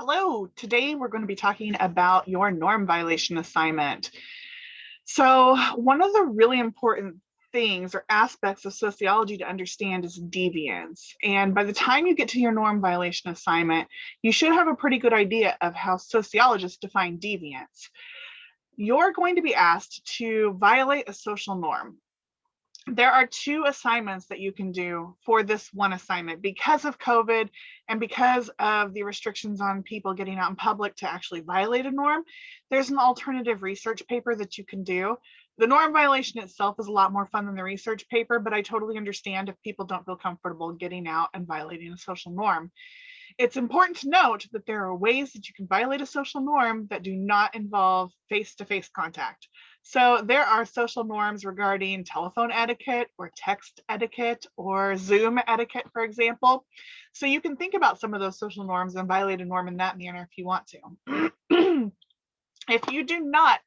Hello, today we're going to be talking about your norm violation assignment. So, one of the really important things or aspects of sociology to understand is deviance. And by the time you get to your norm violation assignment, you should have a pretty good idea of how sociologists define deviance. You're going to be asked to violate a social norm. There are two assignments that you can do for this one assignment because of COVID and because of the restrictions on people getting out in public to actually violate a norm. There's an alternative research paper that you can do. The norm violation itself is a lot more fun than the research paper, but I totally understand if people don't feel comfortable getting out and violating a social norm. It's important to note that there are ways that you can violate a social norm that do not involve face-to-face contact. So there are social norms regarding telephone etiquette or text etiquette or Zoom etiquette, for example. So you can think about some of those social norms and violate a norm in that manner if you want to. If you do not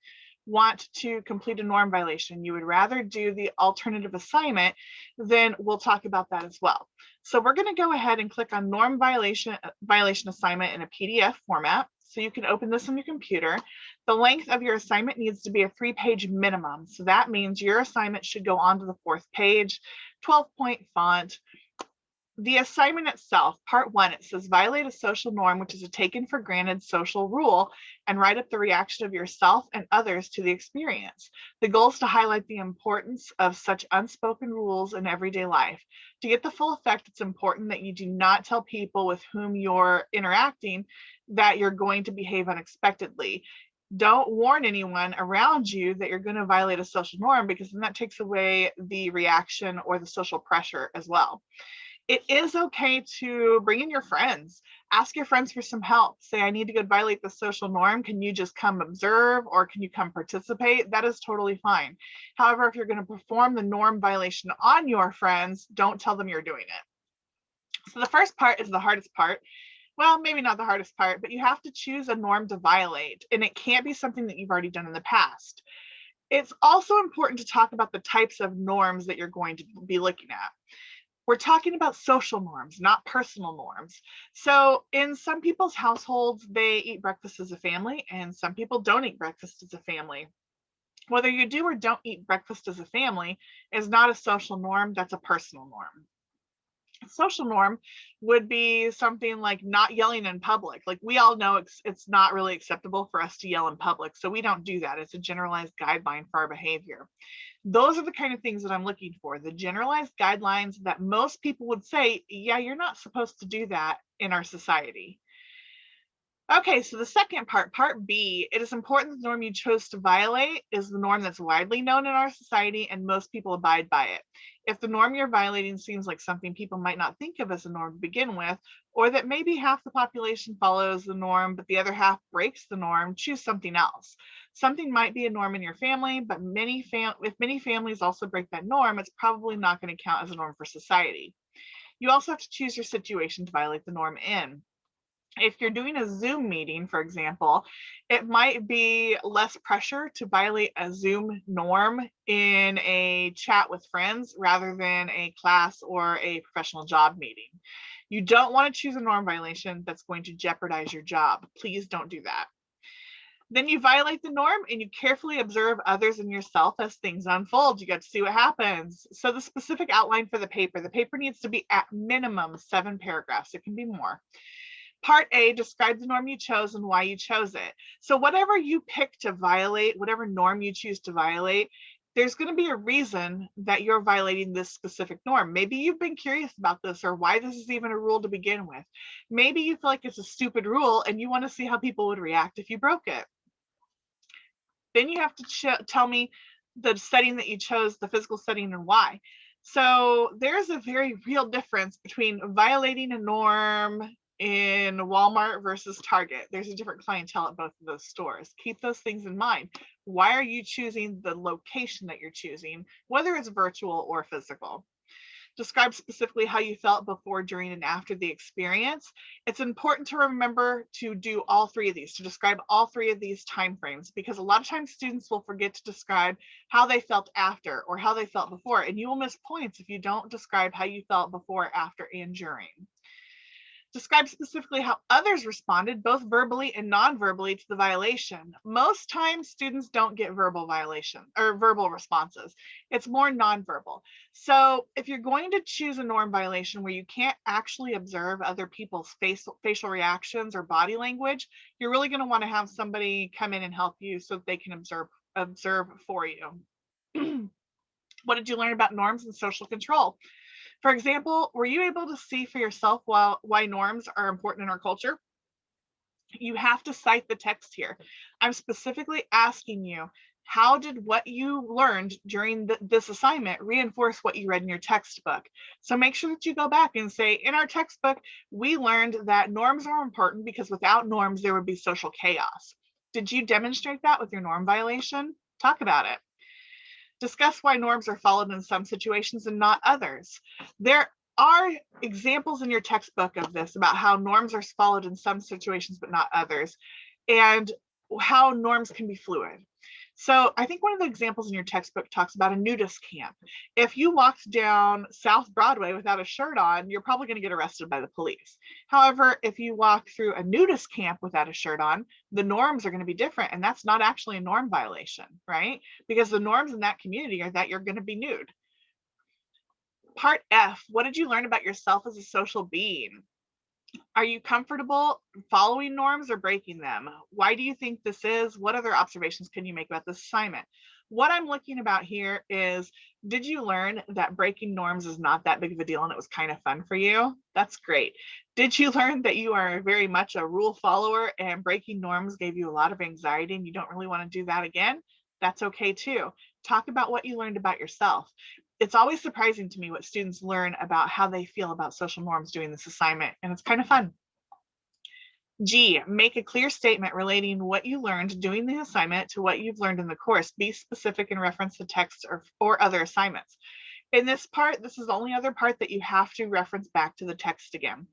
want to complete a norm violation, you would rather do the alternative assignment, then we'll talk about that as well. So we're going to go ahead and click on norm violation assignment in a PDF format. So you can open this on your computer. The length of your assignment needs to be a 3-page minimum. So that means your assignment should go onto the 4th page, 12-point font. The assignment itself, part 1, it says violate a social norm, which is a taken for granted social rule, and write up the reaction of yourself and others to the experience. The goal is to highlight the importance of such unspoken rules in everyday life. To get the full effect, it's important that you do not tell people with whom you're interacting that you're going to behave unexpectedly. Don't warn anyone around you that you're going to violate a social norm, because then that takes away the reaction or the social pressure as well. It is okay to bring in your friends. Ask your friends for some help. Say, I need to go violate the social norm. Can you just come observe, or can you come participate? That is totally fine. However, if you're going to perform the norm violation on your friends, don't tell them you're doing it. So the first part is the hardest part. Well, maybe not the hardest part, but you have to choose a norm to violate, and it can't be something that you've already done in the past. It's also important to talk about the types of norms that you're going to be looking at. We're talking about social norms, not personal norms. So in some people's households, they eat breakfast as a family, and some people don't eat breakfast as a family. Whether you do or don't eat breakfast as a family is not a social norm, that's a personal norm. A social norm would be something like not yelling in public. Like, we all know it's not really acceptable for us to yell in public, so we don't do that. It's a generalized guideline for our behavior. Those are the kind of things that I'm looking for, the generalized guidelines that most people would say, yeah, you're not supposed to do that in our society. Okay, so the second part, part B, it is important the norm you chose to violate is the norm that's widely known in our society and most people abide by it. If the norm you're violating seems like something people might not think of as a norm to begin with, or that maybe half the population follows the norm, but the other half breaks the norm, choose something else. Something might be a norm in your family, but if many families also break that norm, it's probably not going to count as a norm for society. You also have to choose your situation to violate the norm in. If you're doing a Zoom meeting, for example, it might be less pressure to violate a Zoom norm in a chat with friends rather than a class or a professional job meeting. You don't want to choose a norm violation that's going to jeopardize your job. Please don't do that. Then you violate the norm and you carefully observe others and yourself as things unfold. You get to see what happens. So the specific outline for the paper needs to be at minimum 7 paragraphs. It can be more. Part A, describe the norm you chose and why you chose it. So whatever you pick to violate, whatever norm you choose to violate, there's going to be a reason that you're violating this specific norm. Maybe you've been curious about this, or why this is even a rule to begin with. Maybe you feel like it's a stupid rule and you want to see how people would react if you broke it. Then you have to tell me the setting that you chose, the physical setting, and why. So there's a very real difference between violating a norm in Walmart versus Target. There's a different clientele at both of those stores. Keep those things in mind. Why are you choosing the location that you're choosing, whether it's virtual or physical? Describe specifically how you felt before, during, and after the experience. It's important to remember to do all 3 of these, to describe all 3 of these timeframes, because a lot of times students will forget to describe how they felt after or how they felt before, and you will miss points if you don't describe how you felt before, after, and during. Describe specifically how others responded, both verbally and non-verbally, to the violation. Most times students don't get verbal violation or verbal responses. It's more non-verbal. So if you're going to choose a norm violation where you can't actually observe other people's facial reactions or body language, you're really going to want to have somebody come in and help you so that they can observe for you. What did you learn about norms and social control? For example, were you able to see for yourself why norms are important in our culture? You have to cite the text here. I'm specifically asking you, how did what you learned during this assignment reinforce what you read in your textbook? So make sure that you go back and say, in our textbook, we learned that norms are important because without norms, there would be social chaos. Did you demonstrate that with your norm violation? Talk about it. Discuss why norms are followed in some situations and not others. There are examples in your textbook of this about how norms are followed in some situations but not others, and how norms can be fluid. So I think one of the examples in your textbook talks about a nudist camp. If you walked down South Broadway without a shirt on, you're probably going to get arrested by the police. However, if you walk through a nudist camp without a shirt on, the norms are going to be different, and that's not actually a norm violation, right? Because the norms in that community are that you're going to be nude. Part F, what did you learn about yourself as a social being? Are you comfortable following norms or breaking them? Why do you think this is? What other observations can you make about this assignment? What I'm looking about here is, did you learn that breaking norms is not that big of a deal and it was kind of fun for you? That's great. Did you learn that you are very much a rule follower and breaking norms gave you a lot of anxiety and you don't really want to do that again? That's okay too. Talk about what you learned about yourself. It's always surprising to me what students learn about how they feel about social norms doing this assignment, and it's kind of fun. G, make a clear statement relating what you learned doing the assignment to what you've learned in the course. Be specific in reference to text or other assignments. In this part, this is the only other part that you have to reference back to the text again.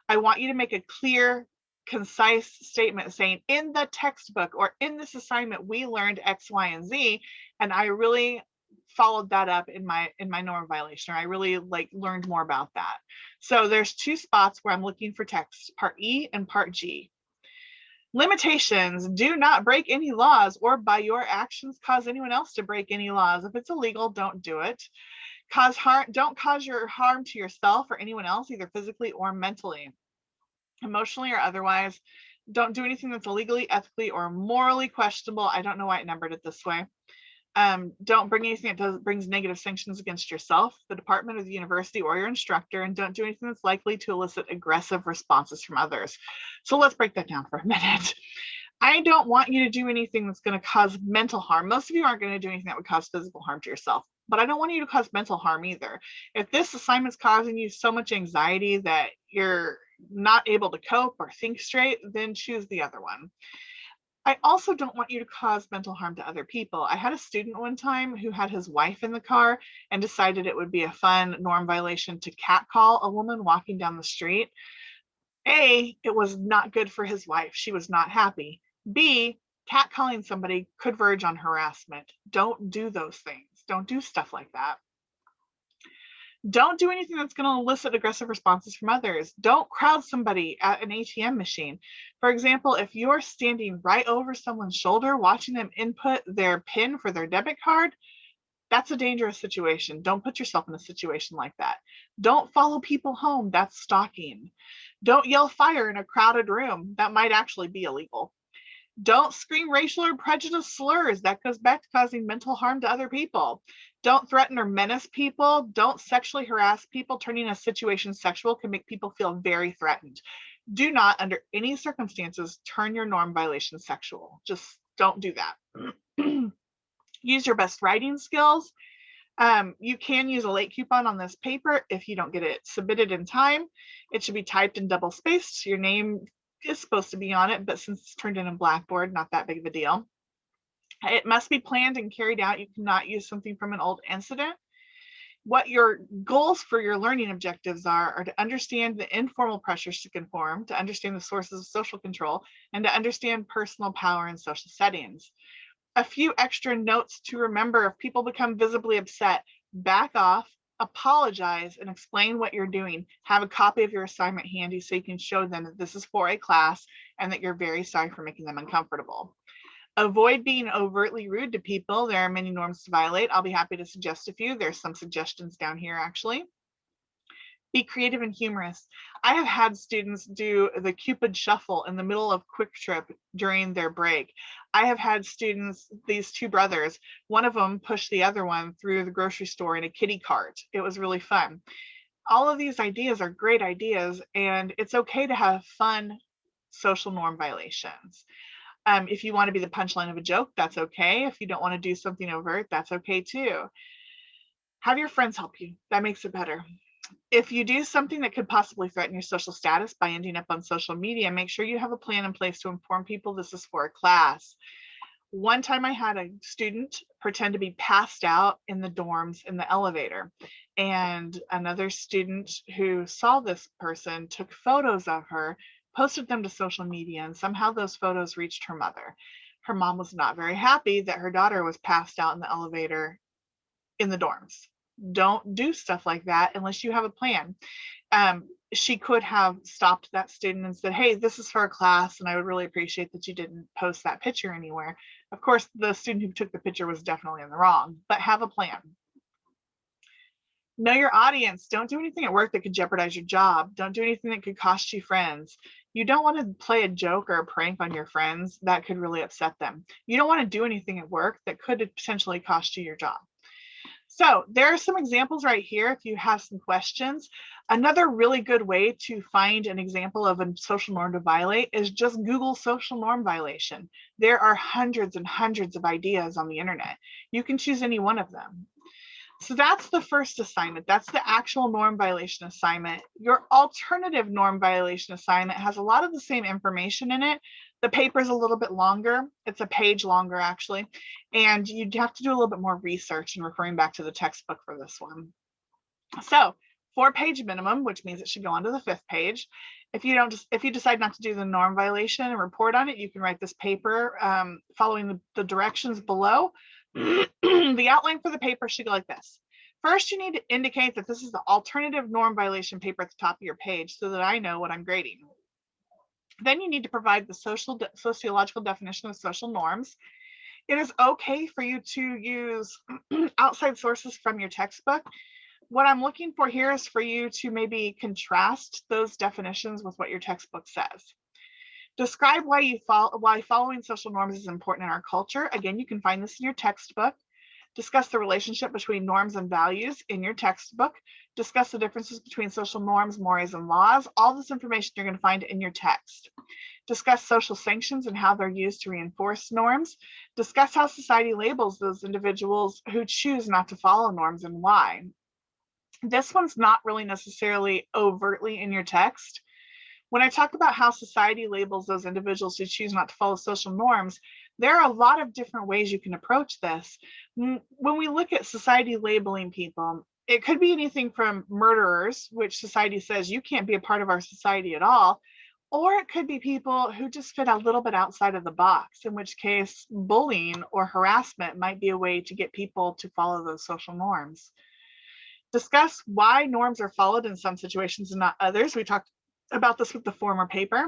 I want you to make a clear, concise statement saying, in the textbook or in this assignment, we learned X, Y, and Z, and I really followed that up in my norm violation, or I really learned more about that. So there's two spots where I'm looking for text, part E and part G. Limitations: do not break any laws or by your actions cause anyone else to break any laws. If it's illegal, don't do it. Don't cause your harm to yourself or anyone else, either physically or mentally, emotionally or otherwise. Don't do anything that's illegally, ethically, or morally questionable. I don't know why it numbered it this way. Don't bring anything that brings negative sanctions against yourself, the department, or the university, or your instructor, and don't do anything that's likely to elicit aggressive responses from others. So let's break that down for a minute. I don't want you to do anything that's going to cause mental harm. Most of you aren't going to do anything that would cause physical harm to yourself, but I don't want you to cause mental harm either. If this assignment's causing you so much anxiety that you're not able to cope or think straight, then choose the other one. I also don't want you to cause mental harm to other people. I had a student one time who had his wife in the car and decided it would be a fun norm violation to catcall a woman walking down the street. A, it was not good for his wife. She was not happy. B, catcalling somebody could verge on harassment. Don't do those things. Don't do stuff like that. Don't do anything that's going to elicit aggressive responses from others. Don't crowd somebody at an ATM machine. For example, if you're standing right over someone's shoulder, watching them input their PIN for their debit card, that's a dangerous situation. Don't put yourself in a situation like that. Don't follow people home. That's stalking. Don't yell fire in a crowded room. That might actually be illegal. Don't scream racial or prejudice slurs. That goes back to causing mental harm to other people. Don't threaten or menace people. Don't sexually harass people. Turning a situation sexual can make people feel very threatened. Do not, under any circumstances, turn your norm violation sexual. Just don't do that. Use your best writing skills. You can use a late coupon on this paper if you don't get it submitted in time. It should be typed and double spaced. Your name is supposed to be on it, but since it's turned in Blackboard, not that big of a deal. It must be planned and carried out. You cannot use something from an old incident. What your goals for your learning objectives are to understand the informal pressures to conform, to understand the sources of social control, and to understand personal power in social settings. A few extra notes to remember: if people become visibly upset, back off, apologize and explain what you're doing. Have a copy of your assignment handy so you can show them that this is for a class and that you're very sorry for making them uncomfortable. Avoid being overtly rude to people. There are many norms to violate. I'll be happy to suggest a few. There's some suggestions down here actually. Be creative and humorous. I have had students do the Cupid shuffle in the middle of Quick Trip during their break. I have had students, these two brothers, one of them pushed the other one through the grocery store in a kitty cart. It was really fun. All of these ideas are great ideas, and it's okay to have fun social norm violations. If you want to be the punchline of a joke, that's okay. If you don't want to do something overt, that's okay too. Have your friends help you. That makes it better. If you do something that could possibly threaten your social status by ending up on social media, make sure you have a plan in place to inform people this is for a class. One time I had a student pretend to be passed out in the dorms in the elevator, and another student who saw this person took photos of her, posted them to social media, and somehow those photos reached her mother. Her mom was not very happy that her daughter was passed out in the elevator in the dorms. Don't do stuff like that unless you have a plan. She could have stopped that student and said, hey, this is for a class, and I would really appreciate that you didn't post that picture anywhere. Of course, the student who took the picture was definitely in the wrong, but have a plan. Know your audience. Don't do anything at work that could jeopardize your job. Don't do anything that could cost you friends. You don't want to play a joke or a prank on your friends that could really upset them. You don't want to do anything at work that could potentially cost you your job. So there are some examples right here if you have some questions. Another really good way to find an example of a social norm to violate is just Google social norm violation. There are hundreds and hundreds of ideas on the internet. You can choose any one of them. So that's the first assignment. That's the actual norm violation assignment. Your alternative norm violation assignment has a lot of the same information in it. The paper is a little bit longer. It's a page longer, actually. And you'd have to do a little bit more research and referring back to the textbook for this one. So 4-page minimum, which means it should go on to the 5th page. If you decide not to do the norm violation and report on it, you can write this paper following the directions below. The outline for the paper should go like this. First, you need to indicate that this is the alternative norm violation paper at the top of your page so that I know what I'm grading. Then you need to provide the sociological definition of social norms. It is okay for you to use outside sources from your textbook. What I'm looking for here is for you to maybe contrast those definitions with what your textbook says. Describe why following social norms is important in our culture. Again, you can find this in your textbook. Discuss the relationship between norms and values in your textbook. Discuss the differences between social norms, mores, and laws. All this information you're going to find in your text. Discuss social sanctions and how they're used to reinforce norms. Discuss how society labels those individuals who choose not to follow norms and why. This one's not really necessarily overtly in your text. When I talk about how society labels those individuals who choose not to follow social norms, there are a lot of different ways you can approach this. When we look at society labeling people, it could be anything from murderers, which society says you can't be a part of our society at all, or it could be people who just fit a little bit outside of the box, in which case bullying or harassment might be a way to get people to follow those social norms. Discuss why norms are followed in some situations and not others. We talked about this with the former paper.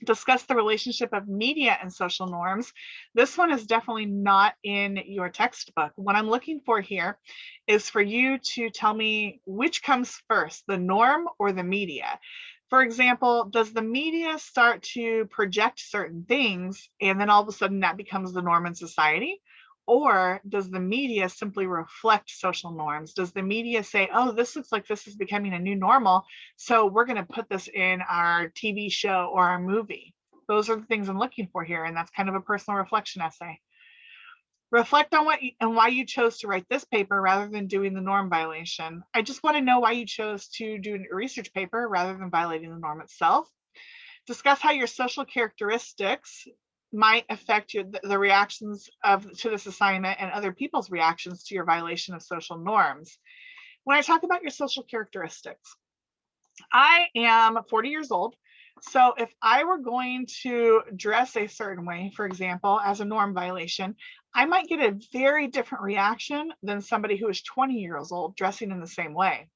Discuss the relationship of media and social norms. This one is definitely not in your textbook. What I'm looking for here is for you to tell me which comes first, the norm or the media. For example, does the media start to project certain things and then all of a sudden that becomes the norm in society? Or does the media simply reflect social norms? Does the media say, oh, this looks like this is becoming a new normal, so we're going to put this in our TV show or our movie? Those are the things I'm looking for here, and that's kind of a personal reflection essay. Reflect on why you chose to write this paper rather than doing the norm violation. I just want to know why you chose to do a research paper rather than violating the norm itself. Discuss how your social characteristics might affect the reactions to this assignment and other people's reactions to your violation of social norms. When I talk about your social characteristics, I am 40 years old. So if I were going to dress a certain way, for example, as a norm violation, I might get a very different reaction than somebody who is 20 years old dressing in the same way.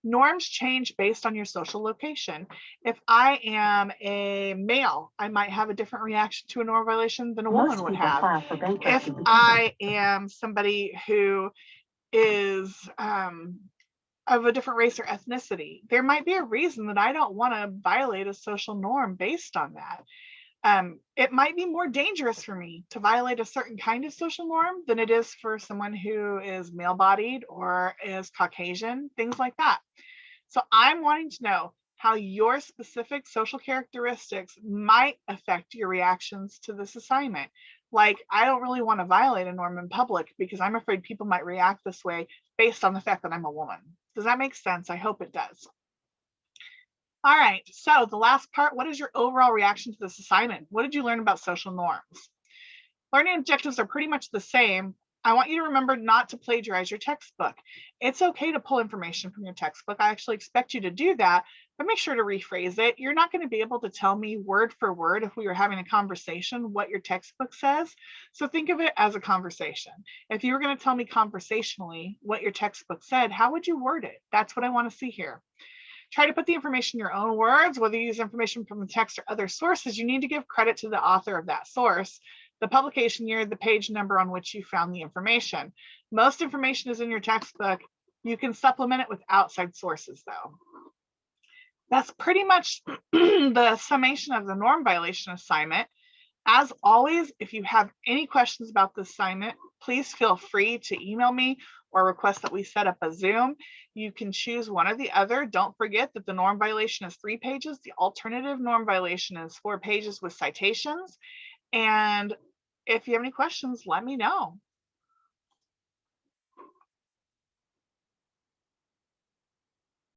Norms change based on your social location. If I am a male, I might have a different reaction to a norm violation than a woman would have. If I am somebody who is of a different race or ethnicity, there might be a reason that I don't want to violate a social norm based on that. It might be more dangerous for me to violate a certain kind of social norm than it is for someone who is male bodied or is Caucasian, things like that. So I'm wanting to know how your specific social characteristics might affect your reactions to this assignment. Like, I don't really want to violate a norm in public because I'm afraid people might react this way based on the fact that I'm a woman. Does that make sense? I hope it does. All right, so the last part, what is your overall reaction to this assignment? What did you learn about social norms? Learning objectives are pretty much the same. I want you to remember not to plagiarize your textbook. It's okay to pull information from your textbook. I actually expect you to do that, but make sure to rephrase it. You're not going to be able to tell me word for word if we were having a conversation what your textbook says. So think of it as a conversation. If you were going to tell me conversationally what your textbook said, how would you word it? That's what I want to see here. Try to put the information in your own words. Whether you use information from the text or other sources, you need to give credit to the author of that source, the publication year, the page number on which you found the information. Most information is in your textbook. You can supplement it with outside sources, though. That's pretty much the summation of the norm violation assignment. As always, if you have any questions about the assignment, please feel free to email me or request that we set up a Zoom. You can choose one or the other. Don't forget that the norm violation is 3 pages. The alternative norm violation is 4 pages with citations. And if you have any questions, let me know.